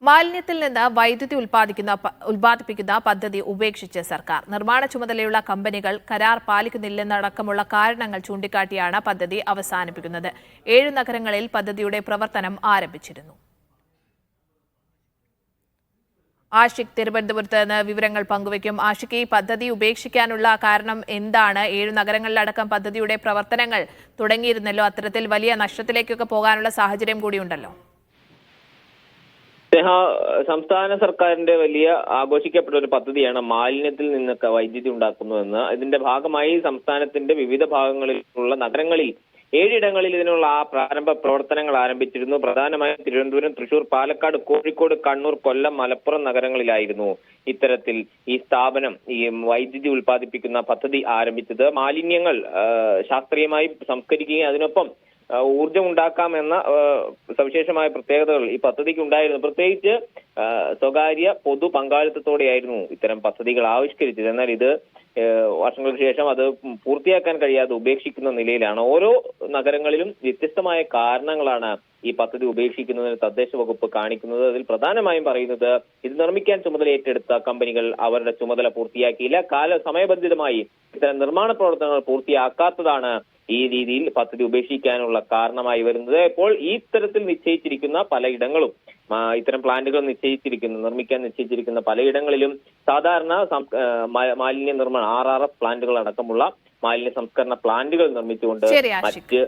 മാലിന്യത്തിൽ നിന്ന് വൈദ്യുതി ഉൽപ്പാദിപ്പിക്കുന്ന പദ്ധതി ഉപേക്ഷിച്ച് സർക്കാർ. നിർമ്മാണ ചുമതലയുള്ള കമ്പനികൾ കരാർ പാലിക്കുന്നില്ലെന്നടക്കമുള്ള കാരണങ്ങൾ ചൂണ്ടിക്കാട്ടിയാണ് പദ്ധതി അവസാനിപ്പിക്കുന്നത്. 7 നഗരങ്ങളിൽ പദ്ധതിയുടെ പ്രവർത്തനം ആരംഭിച്ചിരുന്നു. ആഷിഖ് തിരുവനന്തപുരത്ത് നിന്ന് വിവരങ്ങൾ പങ്കുവയ്ക്കും. ആഷിഖ്, ഈ പദ്ധതി ഉപേക്ഷിക്കാനുള്ള കാരണം എന്താണ്? 7 നഗരങ്ങളിലടക്കം പദ്ധതിയുടെ പ്രവർത്തനങ്ങൾ തുടങ്ങിയിരുന്നല്ലോ. അത്തരത്തിൽ വലിയ നഷ്ടത്തിലേക്കൊക്കെ പോകാനുള്ള സാഹചര്യം കൂടിയുണ്ടല്ലോ. സംസ്ഥാന സർക്കാരിന്റെ വലിയ ആഘോഷിക്കപ്പെട്ട ഒരു പദ്ധതിയാണ് മാലിന്യത്തിൽ നിന്നൊക്കെ വൈദ്യുതി ഉണ്ടാക്കുന്നതെന്ന്. ഇതിന്റെ ഭാഗമായി സംസ്ഥാനത്തിന്റെ വിവിധ ഭാഗങ്ങളിലുള്ള നഗരങ്ങളിൽ 7 ഇടങ്ങളിൽ ഇതിനുള്ള പ്രാരംഭ പ്രവർത്തനങ്ങൾ ആരംഭിച്ചിരുന്നു. പ്രധാനമായും തിരുവനന്തപുരം, തൃശൂർ, പാലക്കാട്, കോഴിക്കോട്, കണ്ണൂർ, കൊല്ലം, മലപ്പുറം നഗരങ്ങളിലായിരുന്നു ഇത്തരത്തിൽ ഈ സ്ഥാപനം ഈ വൈദ്യുതി ഉൽപ്പാദിപ്പിക്കുന്ന പദ്ധതി ആരംഭിച്ചത്. മാലിന്യങ്ങൾ ശാസ്ത്രീയമായി സംസ്കരിക്കുകയും അതിനൊപ്പം ഊർജം ഉണ്ടാക്കാമെന്ന സവിശേഷമായ പ്രത്യേകതകൾ ഈ പദ്ധതിക്ക് ഉണ്ടായിരുന്നു. പ്രത്യേകിച്ച് സ്വകാര്യ പൊതു പങ്കാളിത്തത്തോടെയായിരുന്നു ഇത്തരം പദ്ധതികൾ ആവിഷ്കരിച്ചത്. എന്നാൽ ഇത് വർഷങ്ങൾക്ക് ശേഷം അത് പൂർത്തിയാക്കാൻ കഴിയാതെ ഉപേക്ഷിക്കുന്ന നിലയിലാണ്. ഓരോ നഗരങ്ങളിലും വ്യത്യസ്തമായ കാരണങ്ങളാണ് ഈ പദ്ധതി ഉപേക്ഷിക്കുന്നതിന് തദ്ദേശ വകുപ്പ് കാണിക്കുന്നത്. അതിൽ പ്രധാനമായും പറയുന്നത് ഇത് നിർമ്മിക്കാൻ ചുമതല ഏറ്റെടുത്ത കമ്പനികൾ അവരുടെ ചുമതല പൂർത്തിയാക്കിയില്ല, സമയബന്ധിതമായി ഇത്തരം നിർമ്മാണ പ്രവർത്തനങ്ങൾ പൂർത്തിയാക്കാത്തതാണ് ഈ രീതിയിൽ പദ്ധതി ഉപേക്ഷിക്കാനുള്ള കാരണമായി വരുന്നത്. ഇപ്പോൾ ഈ തരത്തിൽ നിശ്ചയിച്ചിരിക്കുന്ന പലയിടങ്ങളും ഇത്തരം പ്ലാന്റുകൾ നിർമ്മിക്കാൻ നിശ്ചയിച്ചിരിക്കുന്ന പലയിടങ്ങളിലും സാധാരണ മാലിന്യ നിർമ്മാണം RRF പ്ലാന്റുകൾ അടക്കമുള്ള മാലിന്യ സംസ്കരണ പ്ലാന്റുകൾ നിർമ്മിച്ചുകൊണ്ട് മറ്റ്